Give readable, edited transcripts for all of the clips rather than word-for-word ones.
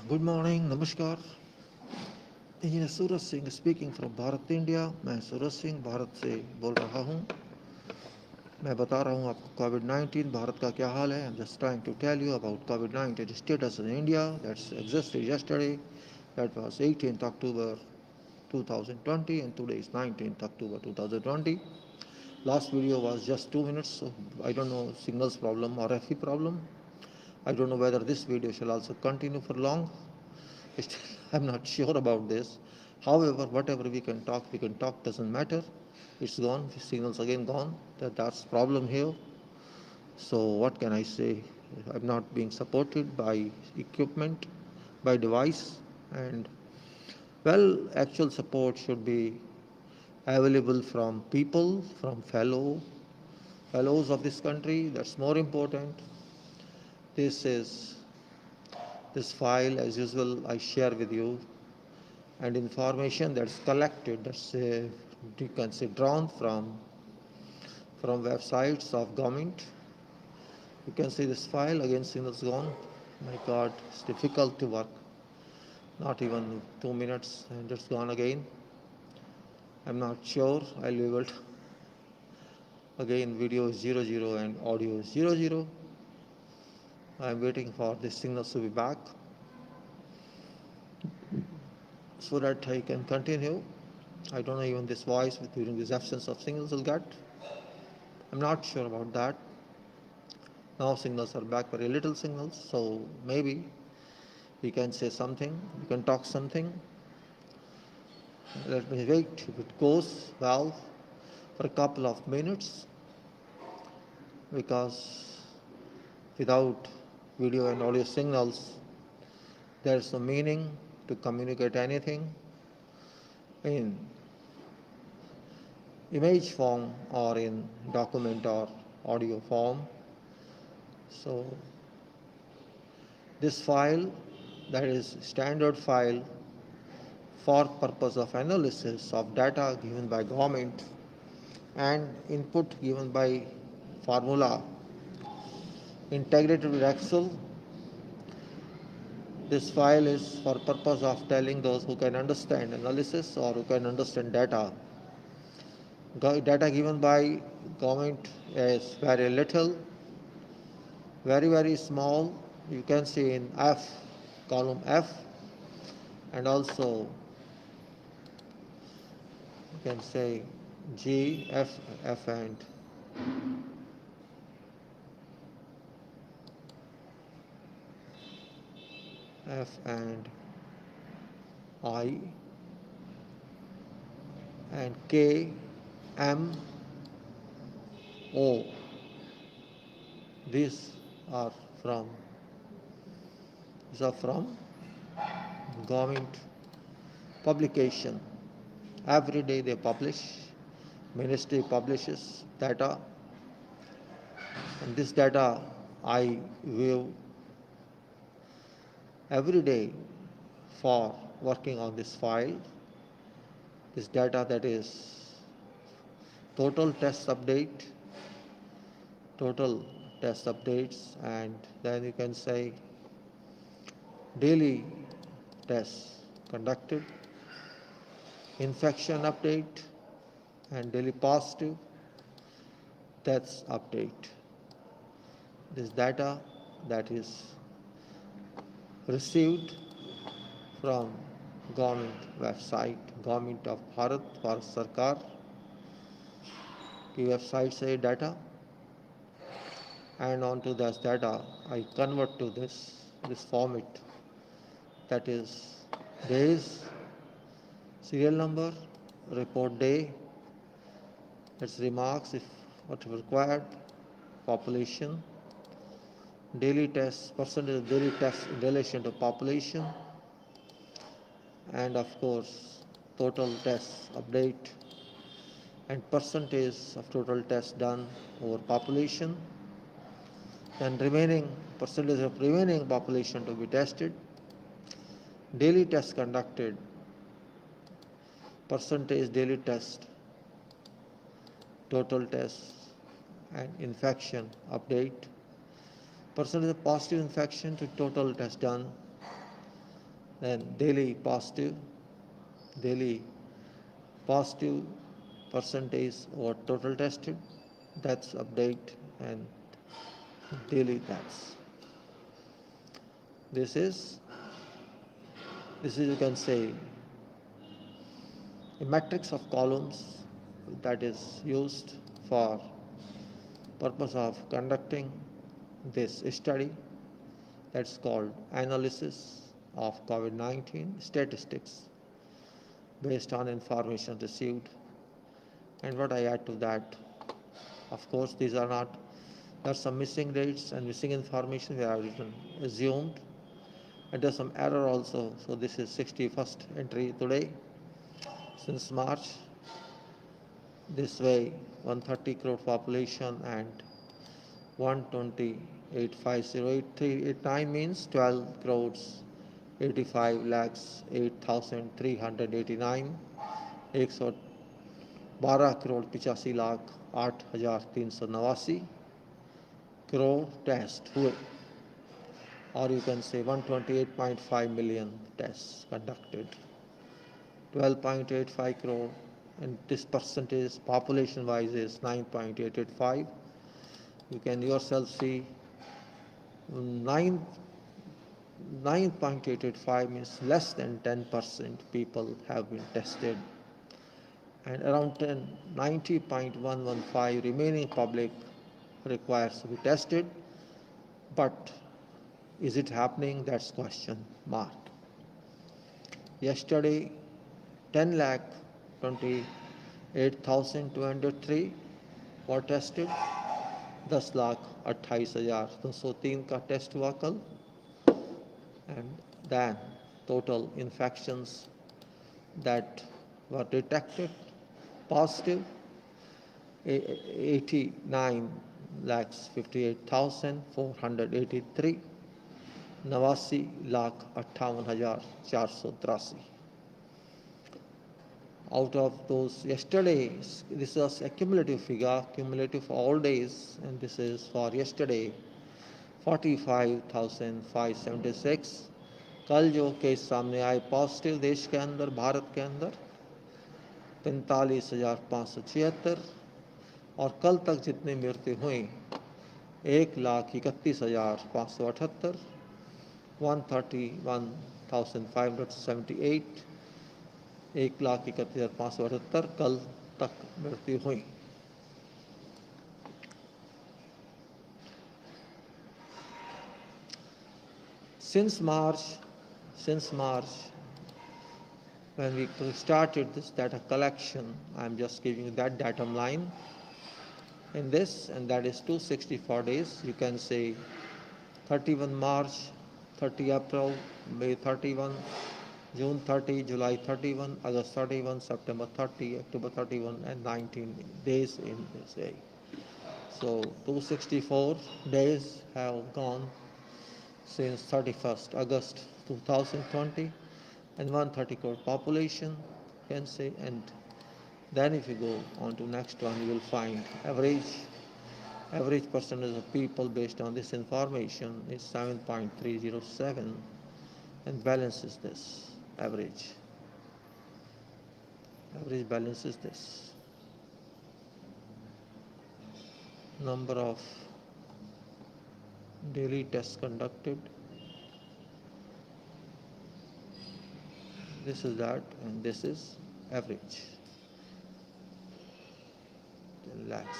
Good morning, नमस्कार। Engineer Suraj Singh speaking from Bharat India. मैं सूरज सिंह भारत से बोल रहा हूँ। मैं बता रहा हूँ आपको कोविड-19 भारत का क्या हाल है। I am just trying to tell you about कोविड-19 status in India that's existed yesterday. That was 18th October 2020 and today is 19th October 2020. Last video was just 2 minutes, so I don't know signals problem or FE problem. I don't know whether this video shall also continue for long. Still, I'm not sure about this. However, whatever we can talk, doesn't matter. It's gone, the signal's again gone. That's problem here. So what can I say? I'm not being supported by equipment, by device, and well, actual support should be available from people, from fellows of this country. That's more important. This file, as usual, I share with you, and information that's collected, that's you can say drawn from websites of government. You can see this file again, signals gone. My God, it's difficult to work. Not even 2 minutes and it's gone again. I'm not sure I'll be able to. Again, video is 00 and audio is 00. I'm waiting for the signals to be back so that I can continue. I don't know even this voice during this absence of signals will get. I'm not sure about that. Now signals are back, very little signals, so maybe we can say something, we can talk something. Let me wait if it goes well for a couple of minutes, because without video and audio signals there is no meaning to communicate anything in image form or in document or audio form. So this file, that is standard file for purpose of analysis of data given by government and input given by formula integrated with Excel. This file is for purpose of telling those who can understand analysis or who can understand data. Data given by government is very little, very small. You can see in F, column F, and also you can say G, F and I and K, M, O. These are from government publication. Every day they publish, ministry publishes data, and this data I view every day for working on this file. This data, that is total test updates, and then you can say daily tests conducted, infection update, and daily positive deaths update. This data that is received from government website, government of Bharat, Bharat Sarkar की website से data, and onto this data I convert to this format, that is days, serial number, report day, its remarks if what required, population, daily tests, percentage of daily tests in relation to population, and of course total tests update, and percentage of total tests done over population, and remaining percentage of remaining population to be tested, daily tests conducted, percentage daily test, total tests, and infection update, percentage of positive infection to total test done, then daily positive percentage or total tested, deaths update, and daily deaths. This is you can say a matrix of columns that is used for purpose of conducting this study, that's called analysis of COVID-19 statistics based on information received. And what I add to that, of course, there are some missing dates and missing information we have even assumed, and there's some error also. So this is 61st entry today since March. This way 130 crore population and 128,508,389 means 12 crores 85 lakhs 8,389, 112 crore 85 lakh 8,389 crore test हुए, or you can say 128.5 million tests conducted, 12.85 crore, and this percentage population wise is 9.885. You can yourself see 9.885 means less than 10% people have been tested, and around 90.115 remaining public requires to be tested. But is it happening? That's question mark. Yesterday 10,28,203 were tested, 10,28,203 का test हुआ कल, and then total infections that were detected positive 89,58,483, 89,58,483. Out of those yesterday, this was a cumulative figure, cumulative for all days, and this is for yesterday 45,576. कल जो case सामने आए positive देश के अंदर, भारत के अंदर 45,576, और कल तक जितनी मृत्यु हुई 1,31,578, 131,578, 1,31,578 कल तक मृत्यु हुई. Since March, when we started this data collection, I'm just giving you that datum line in this, and that is 264 days. You can say 31 March, 30 April, May 31, June 30, July 31, August 31, September 30, October 31, and 19 days in this way. So 264 days have gone since 31st August 2020, and 130 crore population, you can say. And then if you go on to next one, you will find average percentage of people based on this information is 7.307, and balance is this average balance is this number of daily tests conducted. This is that, and this is average. 10 lakhs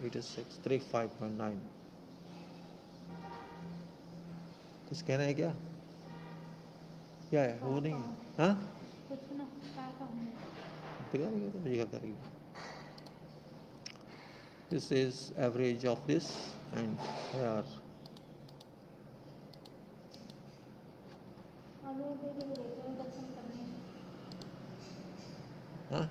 86,359. कुछ कहना है क्या? क्या है वो नहीं है? हाँ? This is average of this, and here हाँ?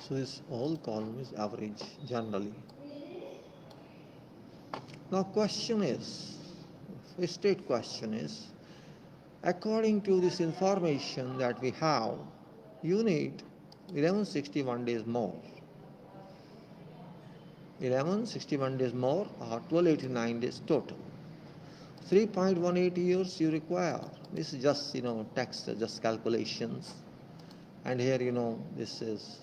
So this whole column is average generally. Now question is, a state question is, according to this information that we have, you need 1161 days more. 1161 days more or 1289 days total. 3.18 years you require. This is just, text, just calculations. And here, this is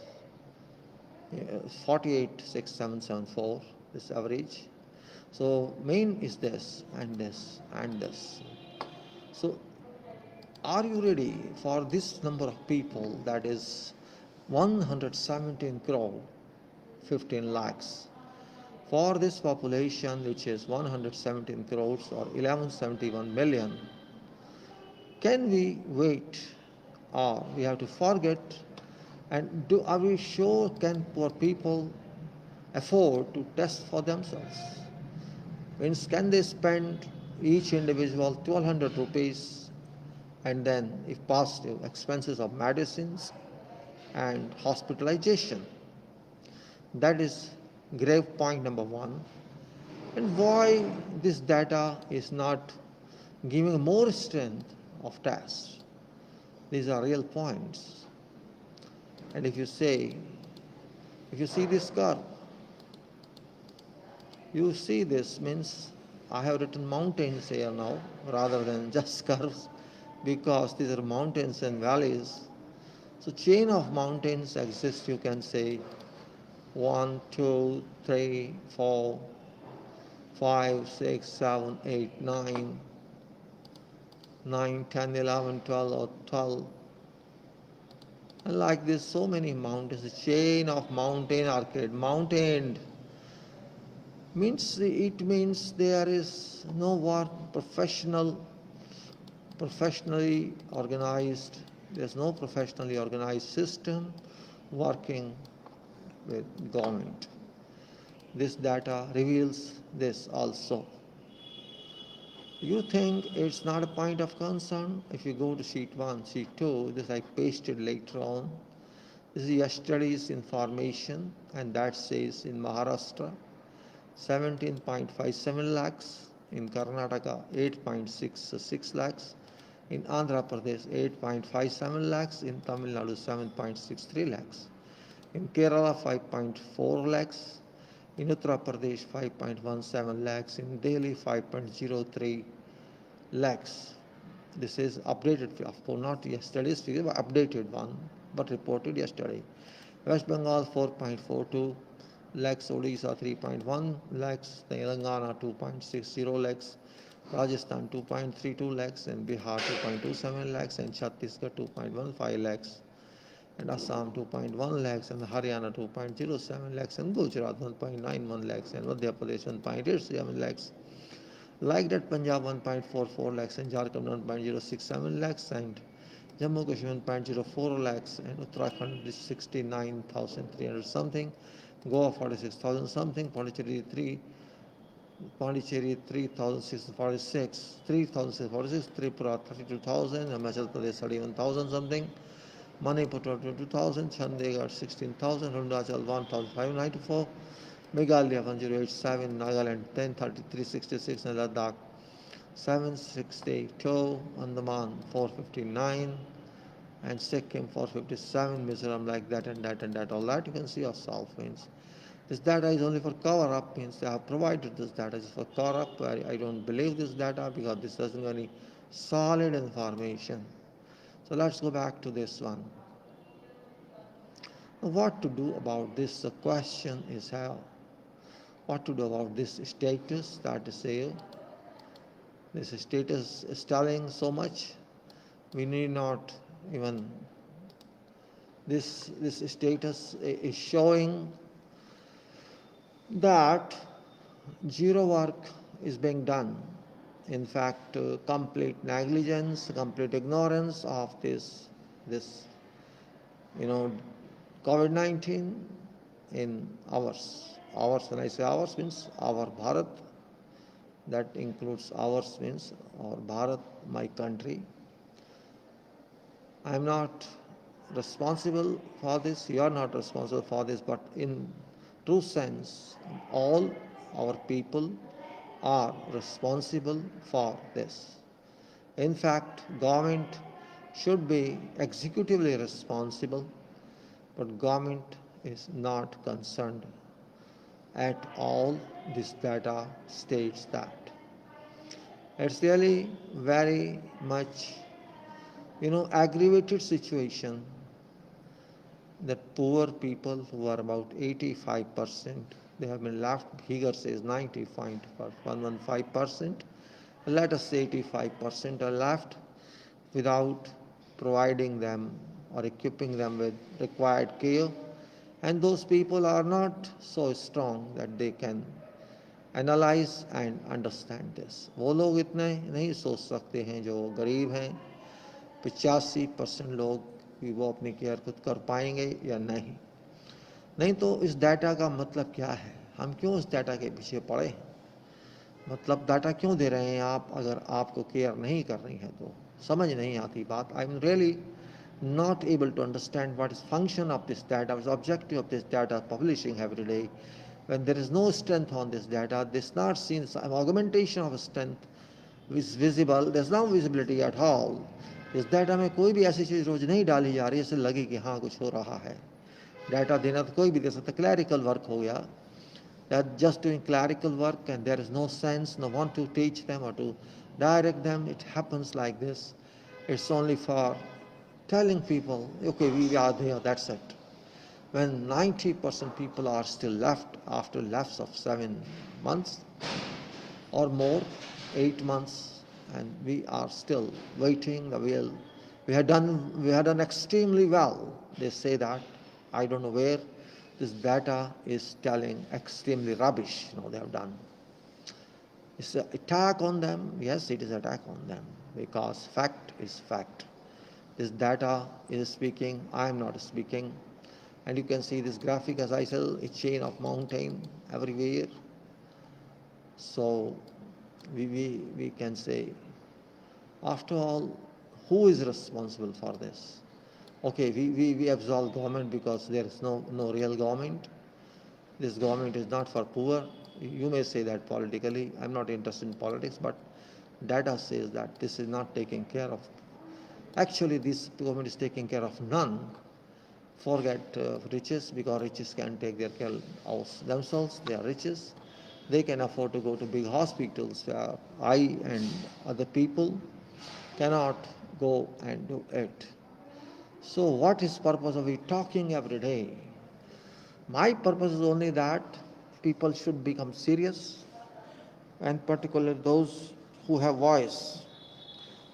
486774, this average. So main is this and this and this. So are you ready for this number of people, that is 117 crore 15 lakhs? For this population, which is 117 crores or 1171 million, can we wait or we have to forget? And are we sure can poor people afford to test for themselves? Means can they spend each individual 1200 rupees and then, if positive, expenses of medicines and hospitalization? That is grave point number one. And why this data is not giving more strength of tests? These are real points. And if you see this curve, you see this means I have written mountains here now rather than just curves, because these are mountains and valleys. So chain of mountains exists, you can say 1, 2, 3, 4, 5, 6, 7, 8, 9, 9, 10, 11, 12 or 12. And like this, so many mountains, a chain of mountain arcade. Mountained means there is no work professionally organized. There's no professionally organized system working with government. This data reveals this also. You think it's not a point of concern? If you go to sheet 1, sheet 2, this I pasted later on. This is yesterday's information, and that says in Maharashtra 17.57 lakhs, in Karnataka 8.66 lakhs, in Andhra Pradesh 8.57 lakhs, in Tamil Nadu 7.63 lakhs, in Kerala 5.4 lakhs, in Uttar Pradesh 5.17 lakhs, in Delhi 5.03 lakhs. This is updated, of course, not yesterday's figure, but updated one, but reported yesterday. West Bengal 4.42 lakhs, Odisha 3.1 lakhs, Telangana 2.60 lakhs, Rajasthan 2.32 lakhs, and Bihar 2.27 lakhs, and Chhattisgarh 2.15 lakhs, and Assam 2.1 lakhs, and Haryana 2.07 lakhs, and Gujarat 1.91 lakhs, and Madhya Pradesh 1.87 lakhs. Like that, Punjab 1.44 lakhs, and Jharkhand 1.067 lakhs, and Jammu Kashmir 1.04 lakhs, and Uttarakhand is 69,300 something, Goa 46,000 something, Pondicherry 3,646, Tripura 32,000, Himachal Pradesh 31,000 something, Manipur 22,000, Chandigarh 16,000, Arunachal 1,594, Meghalaya 1087, Nagaland 10,366, and Ladakh 762, Andaman 459, and Sikkim 457, Mizoram like that and that and that. All that you can see yourself. Means this data is only for cover up. Means they have provided this data is for cover up. I don't believe this data because this doesn't have any solid information. So let's go back to this one. What to do about this? The question is how. What to do about this status that is here? This status is telling so much. We need not even This status is showing that zero work is being done. In fact, complete negligence, complete ignorance of this COVID-19 in ours. Ours, when I say ours, means our Bharat. That includes ours, means our Bharat, my country. I am not responsible for this, you are not responsible for this, but in true sense, all our people are responsible for this. In fact, government should be executively responsible, but government is not concerned at all. This data states that. It's really very much, aggravated situation that poor people who are about 85%, they have been left, Higer says 90.115%, let us say 85% are left without providing them or equipping them with required care, and those people are not so strong that they can analyse and understand this. वो लोग इतने नहीं सोच सकते हैं जो गरीब हैं। 85% लोग कि वो अपनी केयर खुद कर पाएंगे या नहीं तो इस डाटा का मतलब क्या है? हम क्यों इस डाटा के पीछे पड़े हैं? मतलब डाटा क्यों दे रहे हैं आप अगर आपको केयर नहीं कर रही है तो? समझ नहीं आती बात। I am really not able to understand what is function of this data, what is objective of this data publishing every day. When there is no strength on this data, this is not seen as an augmentation of strength is visible, there is no visibility at all. इस data में कोई भी ऐसी चीज़ रोज नहीं डाली जा रही है, इससे लगे कि हाँ कुछ हो रहा है। डाटा देना तो कोई भी दे सकता, क्लैरिकल वर्क हो गया, that just doing clerical work and there is no sense, no one to teach them or to direct them. It happens like this. It's only for telling people, okay, we are there, that's it. When 90% people are still left after lapse of 7 months or more, 8 months, and we are still waiting. We had done extremely well. They say that. I don't know where this data is telling extremely rubbish. They have done. It's an attack on them. Yes, it is an attack on them because fact is fact. This data is speaking, I am not speaking. And you can see this graphic, as I said, a chain of mountain everywhere. So we can say, after all, who is responsible for this? Okay, we absolve government because there is no real government. This government is not for poor. You may say that politically. I'm not interested in politics, but data says that this is not taking care of. Actually, this government is taking care of none. Forget riches, because riches can take their care of themselves. They are riches. They can afford to go to big hospitals where I and other people cannot go and do it. So what is purpose of we talking every day? My purpose is only that people should become serious, and particularly those who have voice,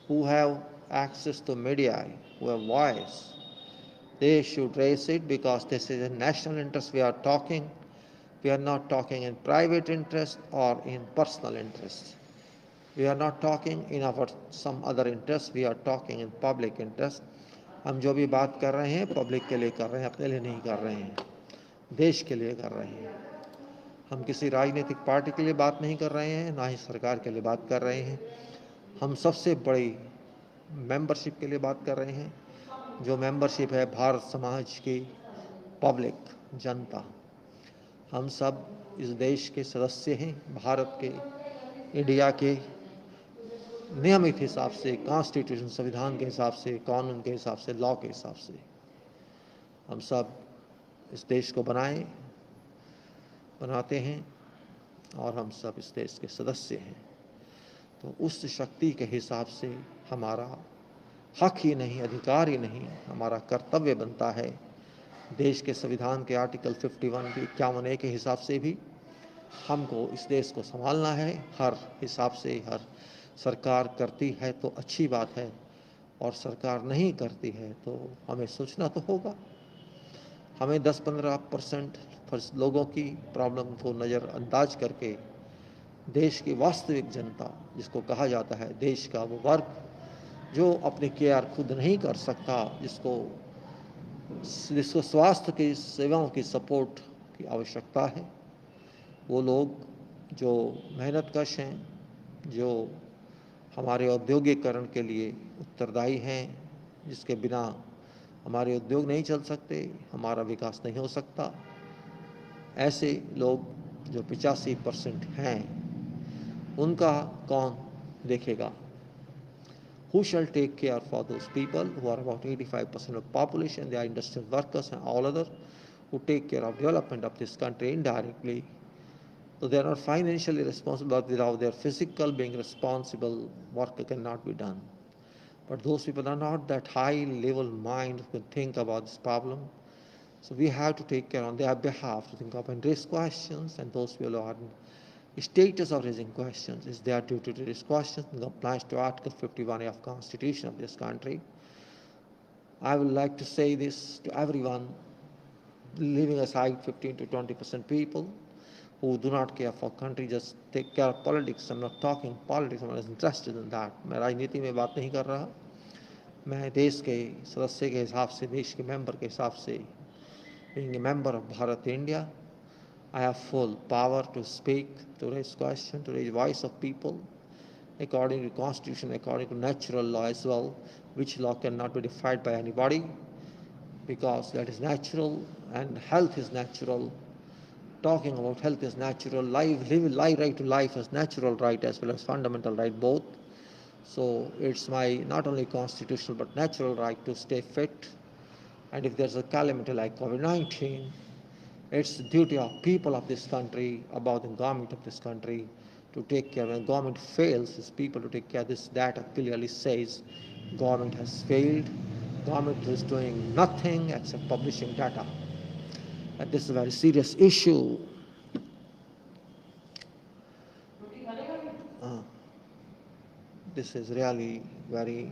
who have access to media, who have voice. They should raise it because this is a national interest we are talking. We are not talking in private interest or in personal interest. We are not talking in our some other interest. We are talking in public interest. हम जो भी बात कर रहे हैं public के लिए कर रहे हैं, अपने लिए नहीं कर रहे हैं, देश के लिए कर रहे हैं। हम किसी राजनीतिक पार्टी के लिए बात नहीं कर रहे हैं, ना ही सरकार के लिए बात कर रहे हैं। हम सबसे बड़ी मेंबरशिप के लिए बात कर रहे हैं, जो मेंबरशिप है भारत समाज की, पब्लिक, जनता। हम सब इस देश के सदस्य हैं, भारत के, इंडिया के नियमित हिसाब से, कॉन्स्टिट्यूशन, संविधान के हिसाब से, कानून के हिसाब से, लॉ के हिसाब से हम सब इस देश को बनाते हैं और हम सब इस देश के सदस्य हैं। तो उस शक्ति के हिसाब से हमारा हक ही नहीं, अधिकार ही नहीं, हमारा कर्तव्य बनता है देश के संविधान के आर्टिकल 51 के हिसाब से भी हमको इस देश को संभालना है। हर हिसाब से हर सरकार करती है तो अच्छी बात है, और सरकार नहीं करती है तो हमें सोचना तो होगा। हमें 10-15% लोगों की प्रॉब्लम को नज़रअंदाज करके देश की वास्तविक जनता, जिसको कहा जाता है देश का वो वर्ग जो अपनी केयर खुद नहीं कर सकता, जिसको स्वास्थ्य की सेवाओं की सपोर्ट की आवश्यकता है, वो लोग जो मेहनतकश हैं, जो हमारे औद्योगिकरण के लिए उत्तरदायी हैं, जिसके बिना हमारे उद्योग नहीं चल सकते, हमारा विकास नहीं हो सकता, ऐसे लोग जो 85% हैं, उनका कौन देखेगा? Who shall take care for those people who are about 85% of population? They are industrial workers and all other who take care of development of this country indirectly. So they are not financially responsible, but without their physical being responsible, work cannot be done. But those people are not that high level mind who can think about this problem. So we have to take care on their behalf to think of and raise questions, and those people who are in status of raising questions is their duty to raise questions in compliance to Article 51 of Constitution of this country. I would like to say this to everyone, leaving aside 15 to 20% people who do not care for country, just take care of politics. I'm not talking politics, I'm not interested in that. मैं राजनीति में बात नहीं कर रहा, मैं देश के सदस्य के हिसाब से, देश के मेंबर के हिसाब से, being a member of Bharat India, I have full power to speak, to raise questions, to raise voice of people, according to Constitution, according to natural law as well, which law cannot be defied by anybody, because that is natural and health is natural. Talking about health is natural, right to life is natural right as well as fundamental right both. So it's my not only constitutional but natural right to stay fit. And if there's a calamity like COVID-19, it's the duty of people of this country, about the government of this country, to take care. When government fails, it's people to take care. This data clearly says government has failed. Government is doing nothing except publishing data. And this is a very serious issue. This is really very,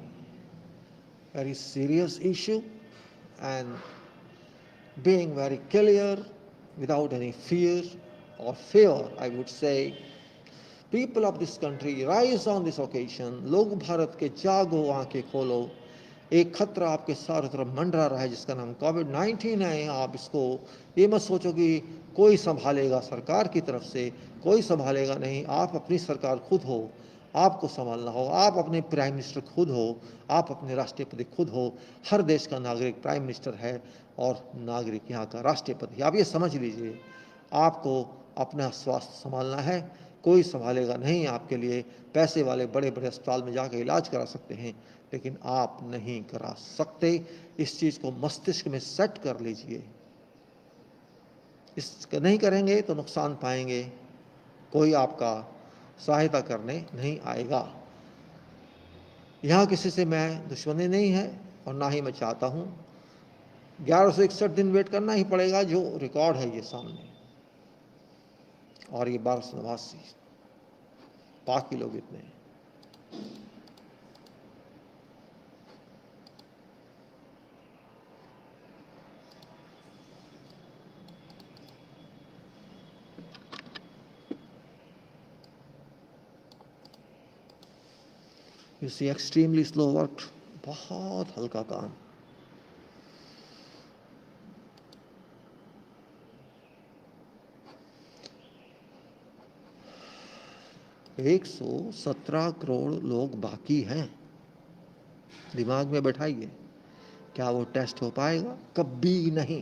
very serious issue, and being very clear, without any fear or favor, I would say, people of this country, rise on this occasion. लोग भारत के जागो, आंखें खोलो. एक खतरा आपके चारों तरफ मंडरा रहा है जिसका नाम कोविड-19 है. आप इसको ये मत सोचो कि कोई संभालेगा सरकार की तरफ से, कोई संभालेगा नहीं. आप अपनी सरकार खुद हो, आपको संभालना हो. आप अपने प्राइम मिनिस्टर खुद हो, आप अपने राष्ट्रपति खुद हो. हर देश का नागरिक प्राइम मिनिस्टर है और नागरिक यहाँ का राष्ट्रपति. आप ये समझ लीजिए, आपको अपना स्वास्थ्य संभालना है, कोई संभालेगा नहीं आपके लिए. पैसे वाले बड़े बड़े अस्पताल में जाकर इलाज करा सकते हैं, लेकिन आप नहीं करा सकते. इस चीज़ को मस्तिष्क में सेट कर लीजिए. इसका नहीं करेंगे तो नुकसान पाएंगे, कोई आपका सहायता करने नहीं आएगा. यहाँ किसी से मैं दुश्मनी नहीं है और ना ही मैं चाहता हूँ. 1161 दिन वेट करना ही पड़ेगा, जो रिकॉर्ड है ये सामने. और ये 1289, बाकी लोग इतने. You see, extremely slow work, बहुत हल्का काम. एक 117 करोड़ लोग बाकी हैं. दिमाग में बैठाइए, क्या वो टेस्ट हो पाएगा? कभी नहीं,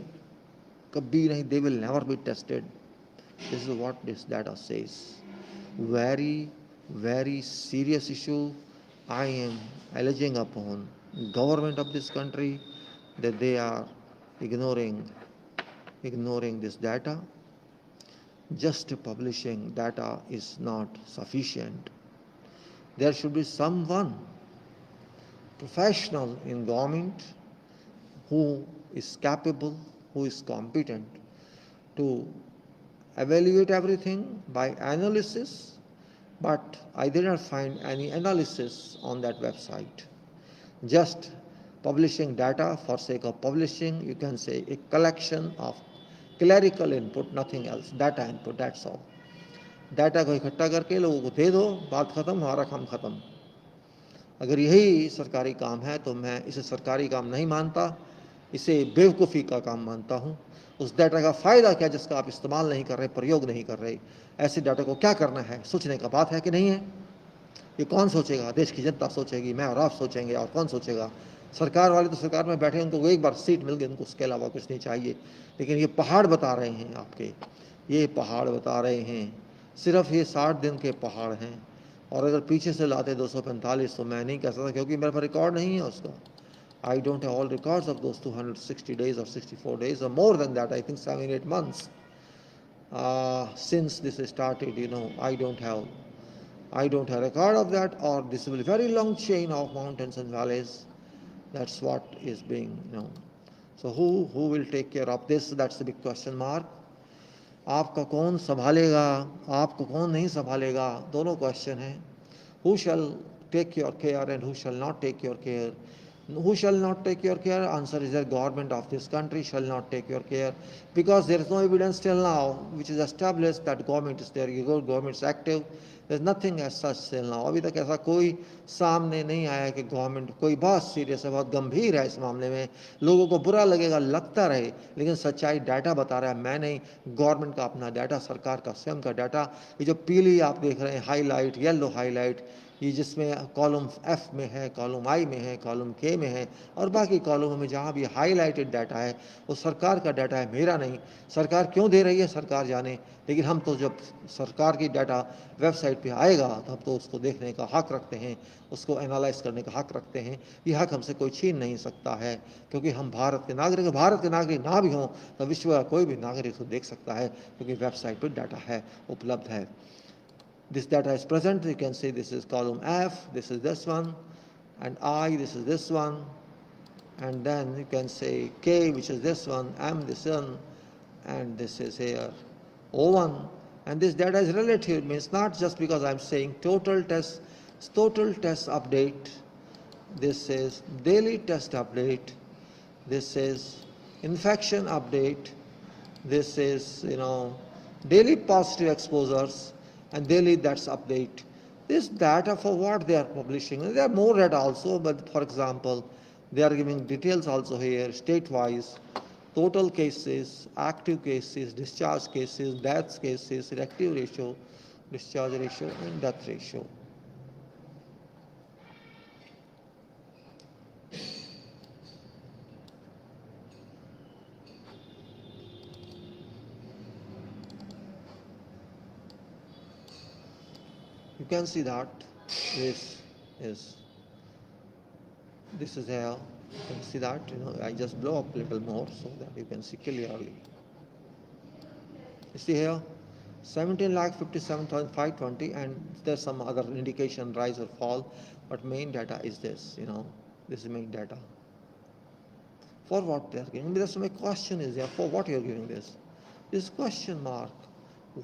कभी नहीं. They will never be tested. This is what this data says. Very, very serious issue. I am alleging upon government of this country that they are ignoring this data. Just publishing data is not sufficient. There should be someone professional in government who is capable, who is competent to evaluate everything by analysis. But I did not find any analysis on that website. Just publishing data for sake of publishing. You can say a collection of clerical input, nothing else, data input, that's all. Data को इकट्ठा करके लोगों को दे दो, बात खत्म, हमारा काम खत्म। अगर यही सरकारी काम है तो मैं इसे सरकारी काम नहीं मानता, इसे बेवकूफ़ी का काम मानता हूँ। उस डाटा का फ़ायदा क्या जिसका आप इस्तेमाल नहीं कर रहे, प्रयोग नहीं कर रहे? ऐसे डाटा को क्या करना है, सोचने का बात है कि नहीं है? ये कौन सोचेगा? देश की जनता सोचेगी, मैं और आप सोचेंगे, और कौन सोचेगा? सरकार वाले तो सरकार में बैठे, उनको एक बार सीट मिल गई, उनको उसके अलावा कुछ नहीं चाहिए। लेकिन ये पहाड़ बता रहे हैं आपके, ये पहाड़ बता रहे हैं, सिर्फ ये 60 दिन के पहाड़ हैं। और अगर पीछे से लाते 245 तो मैं नहीं कह सकता, क्योंकि मेरे पास रिकॉर्ड नहीं है उसका। I don't have all records of those 260 days or 64 days or more than that. I think 7-8 months since this started. I don't have record of that, or this will be very long chain of mountains and valleys. That's what is being. So who will take care of this? That's the big question mark. आपका कौन संभालेगा, आपको कौन नहीं संभालेगा, दोनों question हैं। Who shall take your care and who shall not take your care? Who shall not take your care? Answer is the government of this country shall not take your care, because there is no evidence till now which is established that government is there. Government is active. There is nothing as such till now. अभी तक ऐसा कोई सामने नहीं आया कि government कोई बहुत सीरियस है, बहुत गंभीर है इस मामले में। लोगों को बुरा लगेगा, लगता रहे, लेकिन सच्चाई डाटा बता रहा है। मैं नहीं, गवर्नमेंट का अपना डाटा, सरकार का स्वयं का डाटा। ये जो पीली आप देख रहे हैं हाईलाइट, येलो हाईलाइट, ये जिसमें कॉलम एफ में है, कॉलम आई में है, कॉलम के में है, और बाकी कॉलमों में जहाँ भी हाईलाइटेड डाटा है वो सरकार का डाटा है, मेरा नहीं। सरकार क्यों दे रही है, सरकार जाने। लेकिन हम तो जब सरकार की डाटा वेबसाइट पे आएगा तो हम तो उसको देखने का हक रखते हैं, उसको एनालाइज करने का हक रखते हैं। ये हक हमसे कोई छीन नहीं सकता है, क्योंकि हम भारत के नागरिक। भारत के नागरिक ना भी हों तो विश्व का कोई भी नागरिक उसको देख सकता है, क्योंकि वेबसाइट पर डाटा है, उपलब्ध है। This data is present. You can see this is column F, this is this one, and I, this is this one, and then you can say K, which is this one, M, this one, and this is here O1. And this data is relative, means not just because I'm saying total test update. This is daily test update. This is infection update. This is daily positive exposures. And daily that's update. This data for what they are publishing. There are more data also, but for example, they are giving details also here, state-wise, total cases, active cases, discharge cases, death cases, reactive ratio, discharge ratio, and death ratio. You can see that this is here. You can see that, I just blow up a little more so that you can see clearly. You see here, 17,57,520, and there's some other indication, rise or fall, but main data is this, this is main data. For what they are giving? That's my question is there, for what you are giving this? This question mark,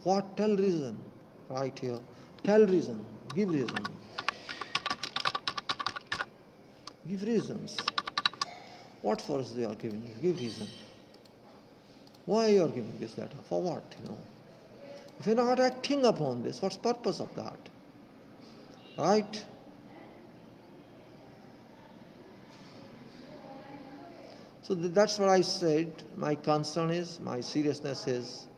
what, tell reason, right here. Tell reason, give reason. Give reasons. What force they are giving you? Give reason. Why you are giving this data? For what? If you are not acting upon this, what's the purpose of that? Right? So that's what I said. My concern is, my seriousness is,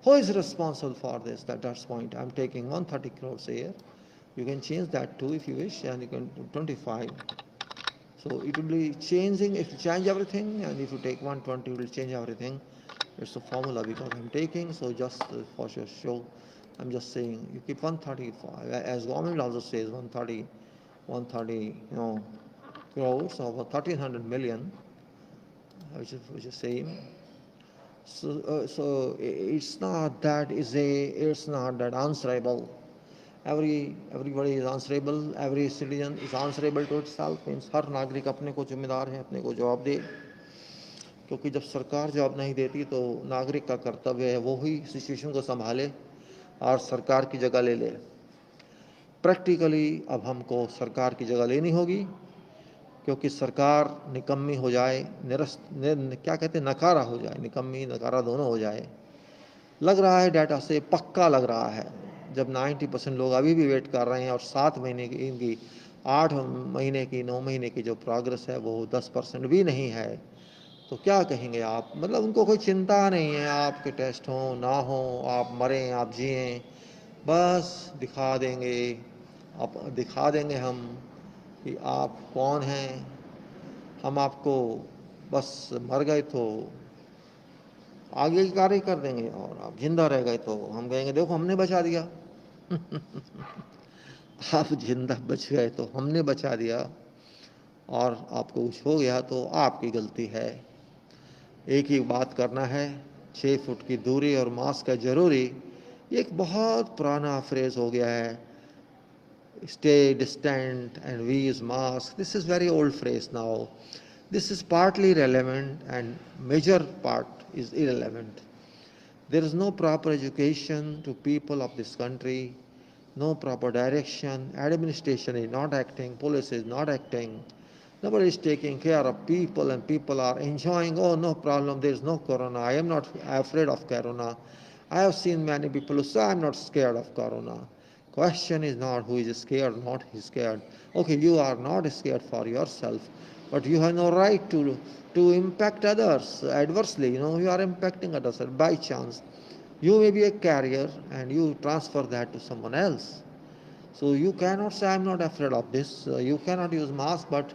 who is responsible for this? That's point. I'm taking 130 crores a year. You can change that too if you wish, and you can do 25. So it will be changing, if you change everything, and if you take 120, it will change everything. It's a formula because I'm taking, so just for your show, I'm just saying, you keep 135, as government also says 130, crores, over 1,300 million, which is same. So it's not that answerable. Everybody is answerable. Every citizen is answerable to itself. Means हर नागरिक अपने को जिम्मेदार है, अपने को जवाब दे। क्योंकि जब सरकार जवाब नहीं देती तो नागरिक का कर्तव्य है वो ही सिचुएशन को संभाले और सरकार की जगह ले ले। प्रैक्टिकली अब हमको सरकार की जगह लेनी होगी, क्योंकि सरकार निकम्मी हो जाए, क्या कहते हैं, नकारा हो जाए, निकम्मी नकारा दोनों हो जाए। लग रहा है डाटा से, पक्का लग रहा है। जब 90% लोग अभी भी वेट कर रहे हैं और 7 महीने की, इनकी 8 महीने की, 9 महीने की जो प्रोग्रेस है वो 10% भी नहीं है, तो क्या कहेंगे आप? मतलब उनको कोई चिंता नहीं है आपके टेस्ट हों ना हो, आप मरें आप जिएं, बस दिखा देंगे, आप दिखा देंगे हम कि आप कौन हैं। हम आपको बस मर गए तो आगे की कार्य कर देंगे, और आप जिंदा रह गए तो हम कहेंगे देखो हमने बचा दिया। आप जिंदा बच गए तो हमने बचा दिया, और आपको कुछ हो गया तो आपकी गलती है। एक ही बात करना है, 6 फुट की दूरी और मास्क है जरूरी, ये एक बहुत पुराना फ्रेज हो गया है। Stay distant and we use mask. This is very old phrase now. This is partly relevant and major part is irrelevant. There is no proper education to people of this country, no proper direction, administration is not acting, police is not acting, nobody is taking care of people, and people are enjoying, oh no problem, there is no corona, I am not afraid of corona. I have seen many people who say I am not scared of corona. Question is not who is scared, not he is scared. Okay, you are not scared for yourself, but you have no right to impact others adversely. You are impacting others by chance. You may be a carrier and you transfer that to someone else. So you cannot say I'm not afraid of this. You cannot use mask, but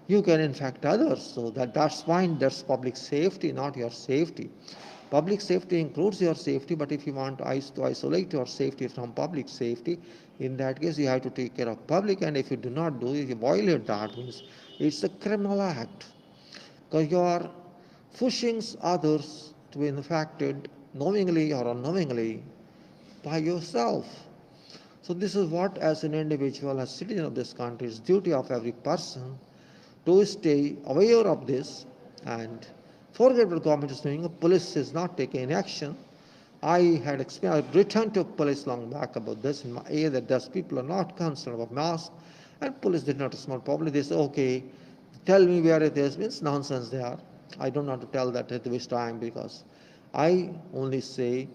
you can infect others. So that's fine. That's public safety, not your safety. Public safety includes your safety, but if you want to isolate your safety from public safety, in that case you have to take care of public, and if you do not do, if you violate that, means it's a criminal act, because you are pushing others to be infected knowingly or unknowingly by yourself. So this is what, as an individual, as citizen of this country, is duty of every person to stay aware of this and forget what government is doing. Police is not taking any action. I had experienced, I returned to police long back about this in my area, that those people are not concerned about masks, and police did not respond properly. They say, okay, tell me where it is. Means nonsense they are. I don't want to tell that at this time, because I only say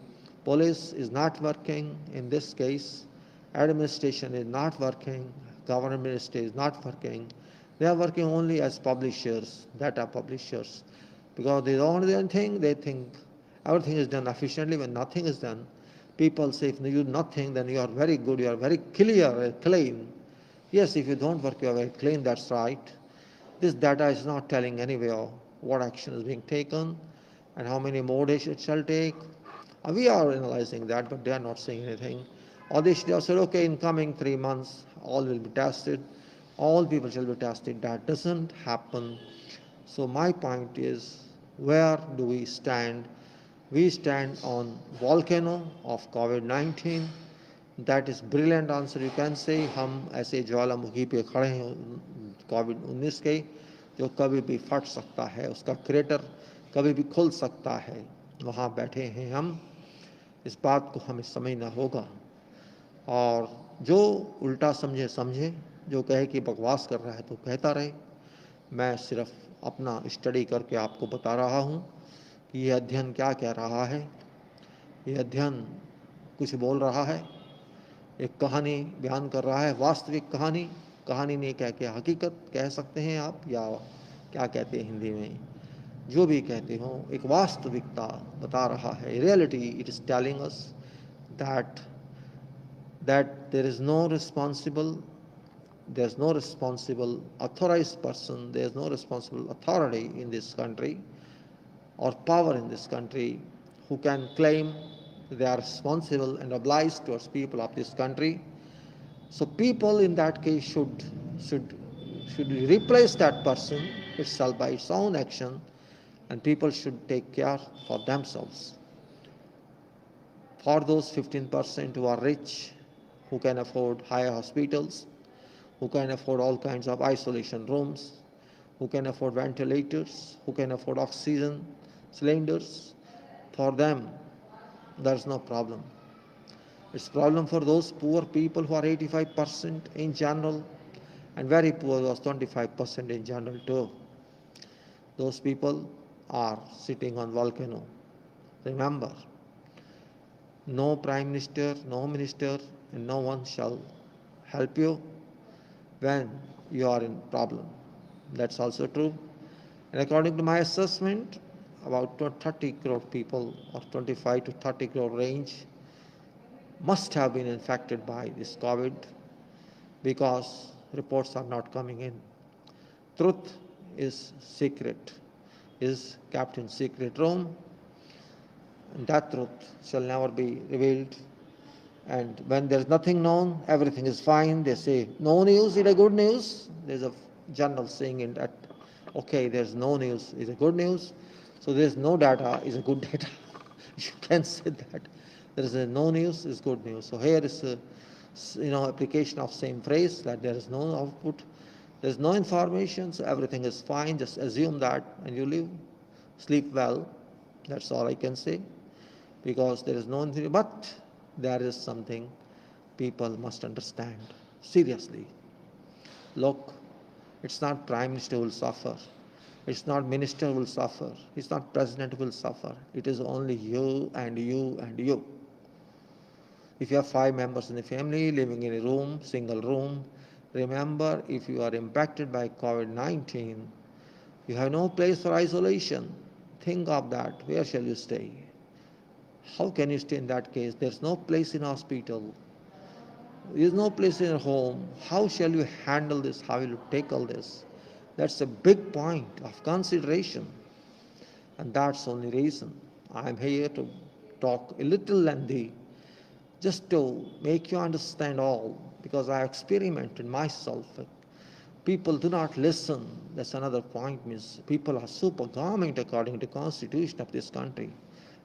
police is not working in this case, administration is not working, government ministry is not working. They are working only as publishers, data publishers, because they don't do anything. They think everything is done efficiently. When nothing is done, people say if you do nothing, then you are very good, you are very clear, clean. Yes, if you don't work, you are very clean, that's right. This data is not telling anywhere what action is being taken and how many more days it shall take. We are analyzing that, but they are not saying anything. Or they should have said, okay, in coming 3 months, all will be tested, all people shall be tested. That doesn't happen. So my point is, where do we stand? We stand on volcano of COVID-19. That is brilliant answer. You can say हम ऐसे ज्वालामुखी पे खड़े हैं कोविड-19 के, जो कभी भी फट सकता है, उसका क्रेटर कभी भी खुल सकता है, वहाँ बैठे हैं हम। इस बात को हमें समझना होगा, और जो उल्टा समझे, जो कहे कि बकवास कर रहा है तो कहता रहे। मैं सिर्फ अपना स्टडी करके आपको बता रहा हूँ कि ये अध्ययन क्या कह रहा है। ये अध्ययन कुछ बोल रहा है, एक कहानी बयान कर रहा है, वास्तविक कहानी नहीं कह के हकीकत कह सकते हैं आप, या क्या कहते हैं हिंदी में, जो भी कहते हो, एक वास्तविकता बता रहा है। Reality it is telling us that there is no responsible authorized person, there is no responsible authority in this country or power in this country who can claim they are responsible and obliged towards people of this country. So people in that case should replace that person itself by its own action, and people should take care for themselves. For those 15% who are rich, who can afford higher hospitals, who can afford all kinds of isolation rooms, who can afford ventilators, who can afford oxygen cylinders, for them there's no problem. It's a problem for those poor people who are 85% in general, and very poor was 25% in general too. Those people are sitting on volcano. Remember, no prime minister, no minister, and no one shall help you when you are in problem. That's also true. And according to my assessment, about 30 crore people, or 25 to 30 crore range, must have been infected by this COVID, because reports are not coming in. Truth is secret, is kept in secret room, and that truth shall never be revealed. And when there is nothing known, everything is fine. They say, no news is a good news. There's a general saying in that, okay, there's no news is a good news. So there's no data is a good data. You can say that. There is a no news is good news. So here is a application of same phrase, that there is no output, there is no information, so everything is fine. Just assume that and you live, sleep well. That's all I can say, because there is no anything. But there is something people must understand seriously. Look, it's not Prime Minister who will suffer. It's not Minister who will suffer. It's not President who will suffer. It is only you and you and you. If you have 5 members in the family living in a room, single room, remember, if you are impacted by COVID-19, you have no place for isolation. Think of that. Where shall you stay? How can you stay in that case? There's no place in hospital. There's no place in a home. How shall you handle this? How will you tackle this? That's a big point of consideration. And that's the only reason I'm here to talk a little lengthy, just to make you understand all, because I experimented myself. People do not listen. That's another point. Means people are super government according to constitution of this country.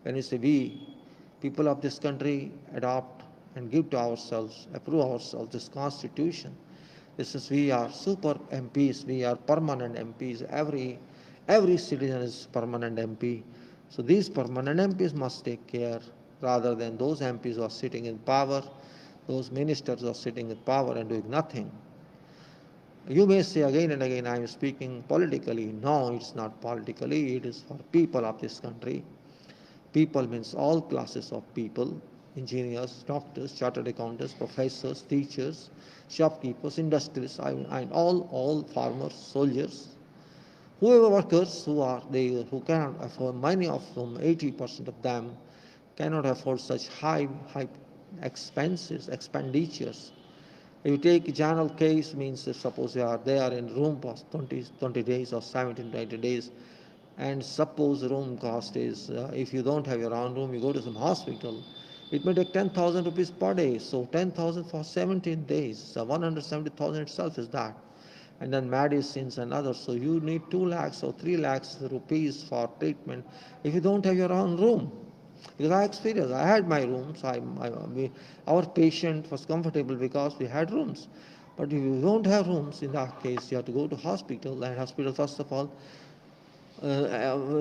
When you say we, people of this country, adopt and give to ourselves, approve ourselves this constitution. This is, we are super MPs, we are permanent MPs. Every citizen is permanent MP. So these permanent MPs must take care, rather than those MPs who are sitting in power, those ministers who are sitting in power and doing nothing. You may say again and again, I am speaking politically. No, it's not politically. It is for people of this country. People means all classes of people: engineers, doctors, chartered accountants, professors, teachers, shopkeepers, industrialists, and all farmers, soldiers, whoever workers who cannot afford, many of them, 80% of them, cannot afford such high expenditures. If you take a general case, means suppose they are in room for 20 days or 17, 20 days, and suppose room cost is, if you don't have your own room, you go to some hospital, it may take 10,000 rupees per day. So 10,000 for 17 days, so 170,000 itself is that. And then medicines and others. So you need 2 lakhs or 3 lakhs rupees for treatment if you don't have your own room. Because I experienced, I had my rooms. Our patient was comfortable because we had rooms. But if you don't have rooms, in that case, you have to go to hospital. And hospital, first of all,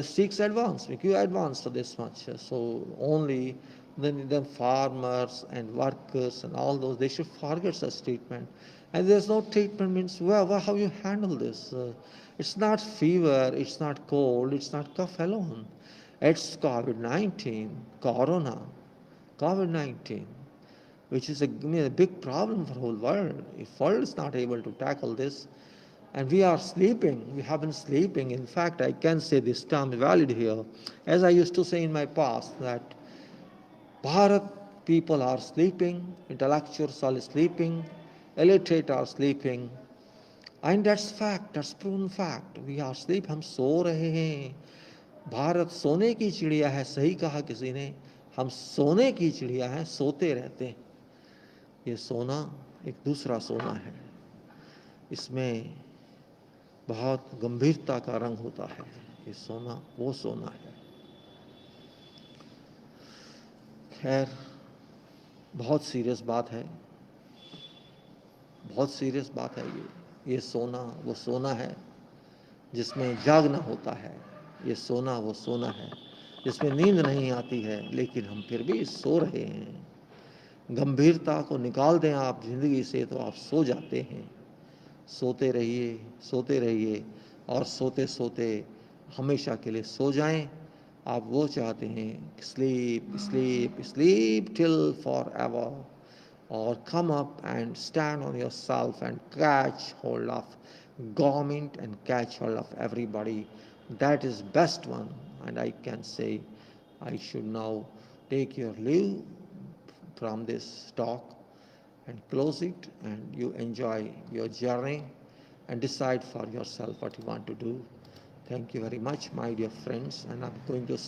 seeks advance, make you advance for this much. So only then farmers and workers and all those, they should forget such treatment. And there's no treatment, means, well, how you handle this? It's not fever, it's not cold, it's not cough alone. It's COVID-19, COVID-19, which is a big problem for the whole world. If the world is not able to tackle this, and we are sleeping, we have been sleeping. In fact, I can say this term is valid here. As I used to say in my past, that Bharat people are sleeping, intellectuals are sleeping, illiterate are sleeping. And that's fact, that's proven fact. We are sleep, हम सो रहे हैं. भारत सोने की चिड़िया है, सही कहा किसी ने. हम सोने की चिड़िया हैं, सोते रहते हैं. ये सोना एक दूसरा सोना है. इसमें बहुत गंभीरता का रंग होता है. ये सोना वो सोना है. खैर, बहुत सीरियस बात है, बहुत सीरियस बात है. ये सोना वो सोना है जिसमें जागना होता है. ये सोना वो सोना है जिसमें नींद नहीं आती है, लेकिन हम फिर भी सो रहे हैं. गंभीरता को निकाल दें आप जिंदगी से तो आप सो जाते हैं. सोते रहिए और सोते सोते हमेशा के लिए सो जाएं। आप वो चाहते हैं sleep sleep sleep till for ever, or come up and stand on yourself and catch hold of government and catch hold of everybody. That is best one. And I can say I should now take your leave from this talk and close it, and you enjoy your journey and decide for yourself what you want to do. Thank you very much, my dear friends, and I'm going to